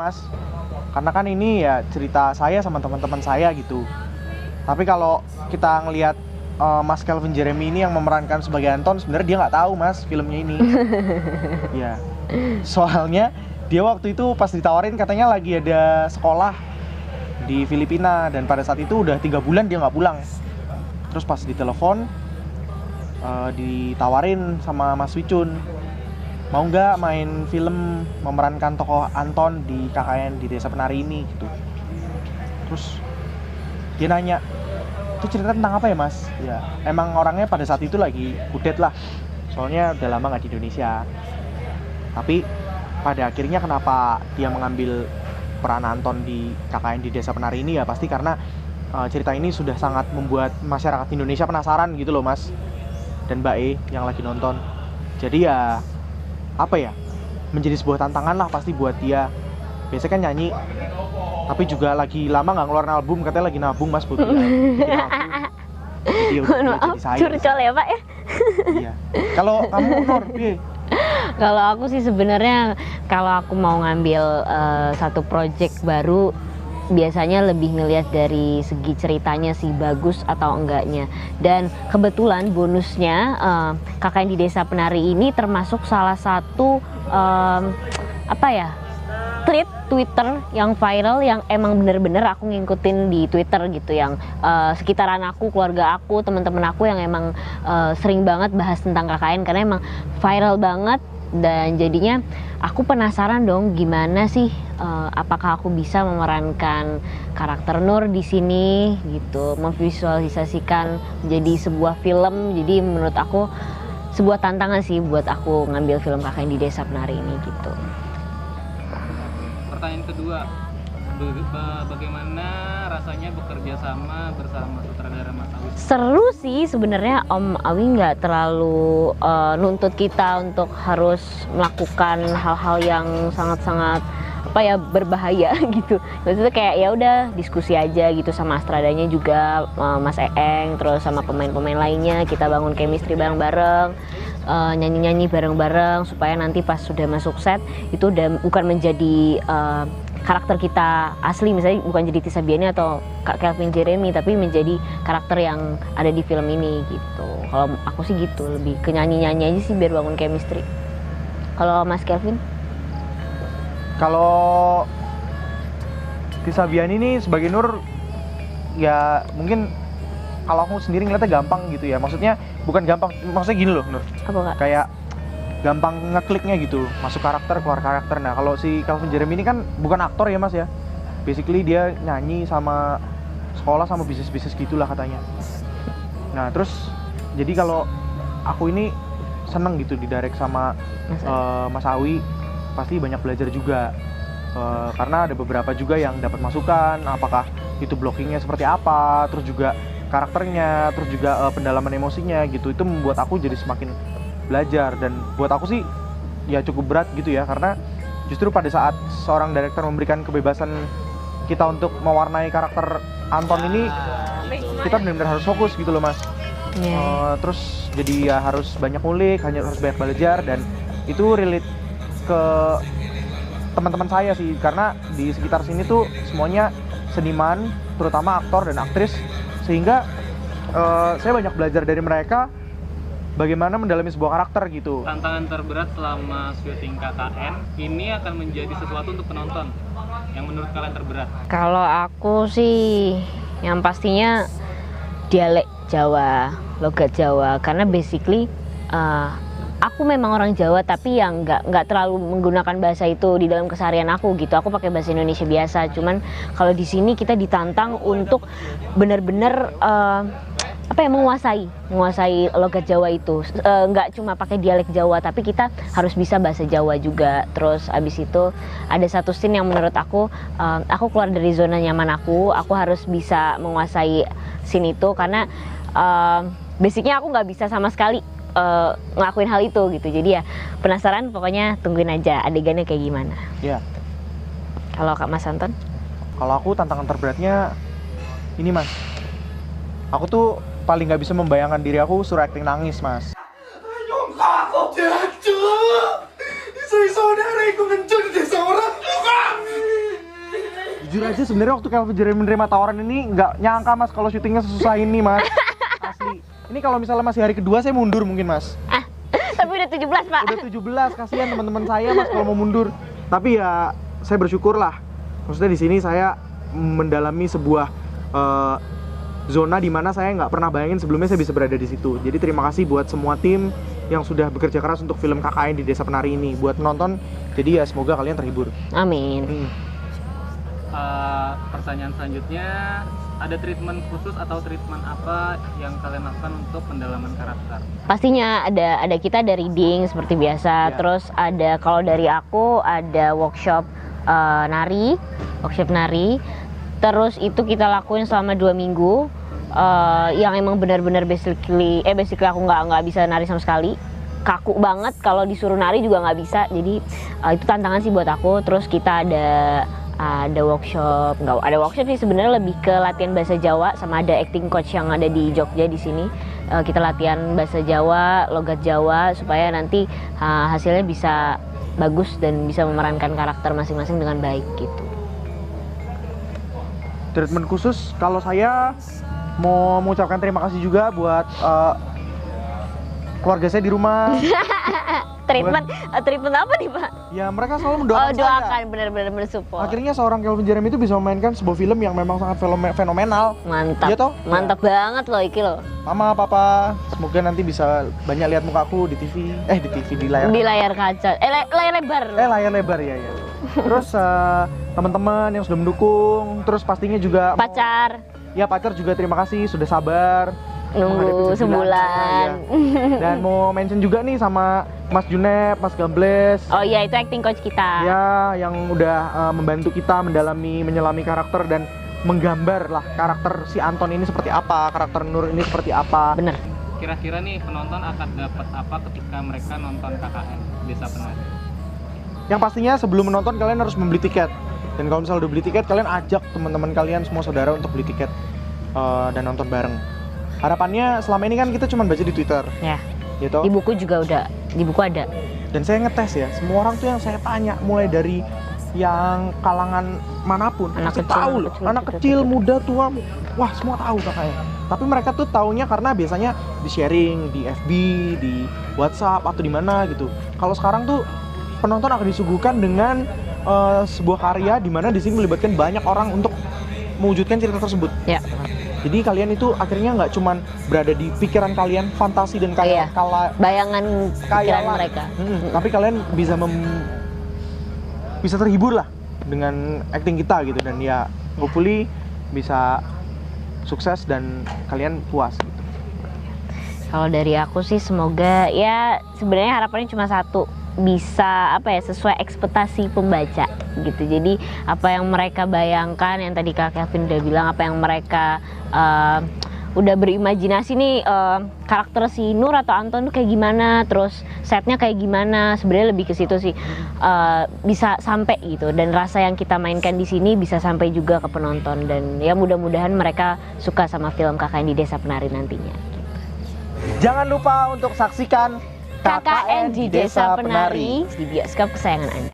Mas. Karena kan ini ya cerita saya sama teman-teman saya gitu. Tapi kalau kita ngelihat Mas Calvin Jeremy ini yang memerankan sebagai Anton, sebenarnya dia nggak tahu Mas filmnya ini. Ya, soalnya dia waktu itu pas ditawarin katanya lagi ada sekolah di Filipina dan pada saat itu udah 3 bulan dia nggak pulang. Terus pas ditelepon ditawarin sama Mas Wicun, mau nggak main film memerankan tokoh Anton di KKN di Desa Penari ini gitu. Terus dia nanya, itu cerita tentang apa ya Mas? Ya emang orangnya pada saat itu lagi kudet lah, soalnya udah lama nggak di Indonesia. Tapi pada akhirnya kenapa dia mengambil peran Anton di KKN di Desa Penari ini ya pasti karena cerita ini sudah sangat membuat masyarakat Indonesia penasaran gitu loh Mas dan Mbak E yang lagi nonton. Jadi ya apa ya, menjadi sebuah tantangan lah pasti buat dia. Biasanya kan nyanyi, tapi juga lagi lama nggak ngeluarin album, katanya lagi nabung Mas buat bikin album. Jadi udah jadi saya. Curcol ya Pak ya. Iya. Kalau kamu Nur, Kalau aku sih sebenarnya kalau aku mau ngambil satu project baru, biasanya lebih ngelihat dari segi ceritanya sih bagus atau enggaknya. Dan kebetulan bonusnya KKN di Desa Penari ini termasuk salah satu tweet Twitter yang viral yang emang bener-bener aku ngikutin di Twitter gitu, yang sekitaran aku, keluarga aku, teman-teman aku yang emang sering banget bahas tentang KKN karena emang viral banget. Dan jadinya aku penasaran dong gimana sih apakah aku bisa memerankan karakter Nur di sini gitu, memvisualisasikan menjadi sebuah film. Jadi menurut aku sebuah tantangan sih buat aku ngambil film KKN di Desa Penari ini gitu. Pertanyaan kedua, bagaimana rasanya bekerja sama bersama sutradara Mas Awi? Seru sih sebenarnya, Om Awi nggak terlalu nuntut kita untuk harus melakukan hal-hal yang sangat-sangat berbahaya gitu. Maksudnya kayak ya udah diskusi aja gitu sama astradanya juga, Mas Eeng, terus sama pemain-pemain lainnya, kita bangun chemistry bareng-bareng, nyanyi-nyanyi bareng-bareng supaya nanti pas sudah masuk set itu udah bukan menjadi karakter kita asli, misalnya bukan jadi Tisa Biani atau Kak Calvin Jeremy, tapi menjadi karakter yang ada di film ini gitu. Kalau aku sih gitu, lebih ke nyanyi-nyanyi aja sih biar bangun chemistry. Kalau Mas Calvin? Kalau Tisa Biani ini sebagai Nur ya mungkin kalau aku sendiri ngeliatnya gampang gitu ya. Maksudnya bukan gampang, maksudnya gini loh Nur. Apa Kak? Kayak gampang ngekliknya gitu, masuk karakter, keluar karakter. Nah kalau si Calvin Jeremy ini kan bukan aktor ya Mas ya. Basically dia nyanyi sama sekolah sama bisnis-bisnis gitulah katanya. Nah terus jadi kalau aku ini seneng gitu didirect sama Mas Awi, pasti banyak belajar juga. Karena ada beberapa juga yang dapat masukan, apakah itu blockingnya seperti apa, terus juga karakternya, terus juga pendalaman emosinya gitu. Itu membuat aku jadi semakin belajar, dan buat aku sih ya cukup berat gitu ya, karena justru pada saat seorang director memberikan kebebasan kita untuk mewarnai karakter Anton ini, kita benar-benar harus fokus gitu loh Mas. Terus jadi ya harus banyak ngulik, harus banyak belajar, dan itu relate ke teman-teman saya sih, karena di sekitar sini tuh semuanya seniman, terutama aktor dan aktris, sehingga saya banyak belajar dari mereka bagaimana mendalami sebuah karakter gitu. Tantangan terberat selama syuting KKN ini akan menjadi sesuatu untuk penonton yang menurut kalian terberat? Kalau aku sih yang pastinya dialek Jawa, logat Jawa, karena basically aku memang orang Jawa tapi yang nggak terlalu menggunakan bahasa itu di dalam keseharian aku gitu. Aku pakai bahasa Indonesia biasa. Cuman kalau di sini kita ditantang untuk benar-benar menguasai logat Jawa itu. Nggak cuma pakai dialek Jawa, tapi kita harus bisa bahasa Jawa juga. Terus abis itu ada satu scene yang menurut aku keluar dari zona nyaman aku harus bisa menguasai scene itu, karena basicnya aku nggak bisa sama sekali ngelakuin hal itu gitu. Jadi ya penasaran, pokoknya tungguin aja adegannya kayak gimana. Iya. Kalau Kak Mas Anton? Kalau aku tantangan terberatnya ini Mas, aku tuh paling nggak bisa membayangkan diri aku suruh acting nangis Mas. Istri saudaraku menculik desa orang. Jujur aja sebenarnya waktu Calvin Jeremy menerima tawaran ini nggak nyangka mas kalau syutingnya sesusah ini mas. Asli. Ini kalau misalnya masih hari kedua saya mundur mungkin mas. Tapi udah 17 pak. Udah 17, kasihan teman-teman saya mas kalau mau mundur. Tapi ya saya bersyukur lah. Maksudnya di sini saya mendalami sebuah zona di mana saya nggak pernah bayangin sebelumnya saya bisa berada di situ. Jadi terima kasih buat semua tim yang sudah bekerja keras untuk film KKN di Desa Penari ini. Buat penonton, jadi ya semoga kalian terhibur. Amin. Pertanyaan selanjutnya, ada treatment khusus atau treatment apa yang kalian lakukan untuk pendalaman karakter? Pastinya ada kita ada reading seperti biasa. Ya. Terus ada kalau dari aku ada workshop nari. Terus itu kita lakuin selama 2 minggu. Yang emang benar-benar basically aku nggak bisa nari sama sekali, kaku banget, kalau disuruh nari juga nggak bisa. Jadi itu tantangan sih buat aku. Terus kita ada workshop, nggak ada workshop sih sebenarnya, lebih ke latihan bahasa Jawa sama ada acting coach yang ada di Jogja di sini. Kita latihan bahasa Jawa, logat Jawa supaya nanti hasilnya bisa bagus dan bisa memerankan karakter masing-masing dengan baik gitu. Treatment khusus, kalau saya mau mengucapkan terima kasih juga buat keluarga saya di rumah. Treatment apa nih pak? Ya mereka selalu mendoakan saya. Doakan, benar-benar bersupport. Akhirnya seorang Calvin Jeremy itu bisa memainkan sebuah film yang memang sangat fenomenal. Mantap. Iya toh? Mantap banget loh iki loh. Mama, papa, semoga nanti bisa banyak lihat mukaku di TV. Di layar. Di layar kaca. Layar lebar. Layar lebar ya. Terus teman-teman yang sudah mendukung, terus pastinya juga Pacar. Ya pacar juga terima kasih sudah sabar Nunggu menghadapi 9 bulan. sebulan. Ya. Dan mau mention juga nih sama Mas Junep, Mas Gambles. Oh iya, itu acting coach kita. Ya, yang udah membantu kita menyelami karakter dan menggambar lah karakter si Anton ini seperti apa, karakter Nur ini seperti apa. Bener. Kira-kira nih penonton akan dapat apa ketika mereka nonton KKN Desa Penari? Yang pastinya sebelum menonton kalian harus membeli tiket. Dan kalau misalnya udah beli tiket, kalian ajak teman-teman kalian semua saudara untuk beli tiket dan nonton bareng. Harapannya selama ini kan kita cuma baca di Twitter, Ya. gitu. Di buku juga udah. Di buku ada. Dan saya ngetes ya, semua orang tuh yang saya tanya, mulai dari yang kalangan manapun, Anak pasti kecil, tahu loh. Anak kecil, muda, tua, wah semua tahu kakaknya. Tapi mereka tuh taunya karena biasanya di sharing di FB, di WhatsApp atau di mana gitu. Kalau sekarang tuh penonton akan disuguhkan dengan sebuah karya di mana di sini melibatkan banyak orang untuk mewujudkan cerita tersebut. Ya. Jadi kalian itu akhirnya nggak cuman berada di pikiran kalian, fantasi dan Iya. Bayangan pikiran Kayalan. mereka. Tapi kalian bisa terhibur lah dengan acting kita gitu, dan ya hopefully bisa sukses dan kalian puas gitu. Kalau dari aku sih semoga ya sebenarnya harapannya cuma satu, bisa sesuai ekspektasi pembaca gitu. Jadi apa yang mereka bayangkan, yang tadi Kak Kevin udah bilang, apa yang mereka udah berimajinasi nih karakter si Nur atau Anton tuh kayak gimana, terus setnya kayak gimana, sebenarnya lebih ke situ sih, bisa sampai gitu, dan rasa yang kita mainkan di sini bisa sampai juga ke penonton, dan ya mudah-mudahan mereka suka sama film KKN di Desa Penari nantinya. Jangan lupa untuk saksikan KKN di Desa Penari di bioskop kesayangan Anda.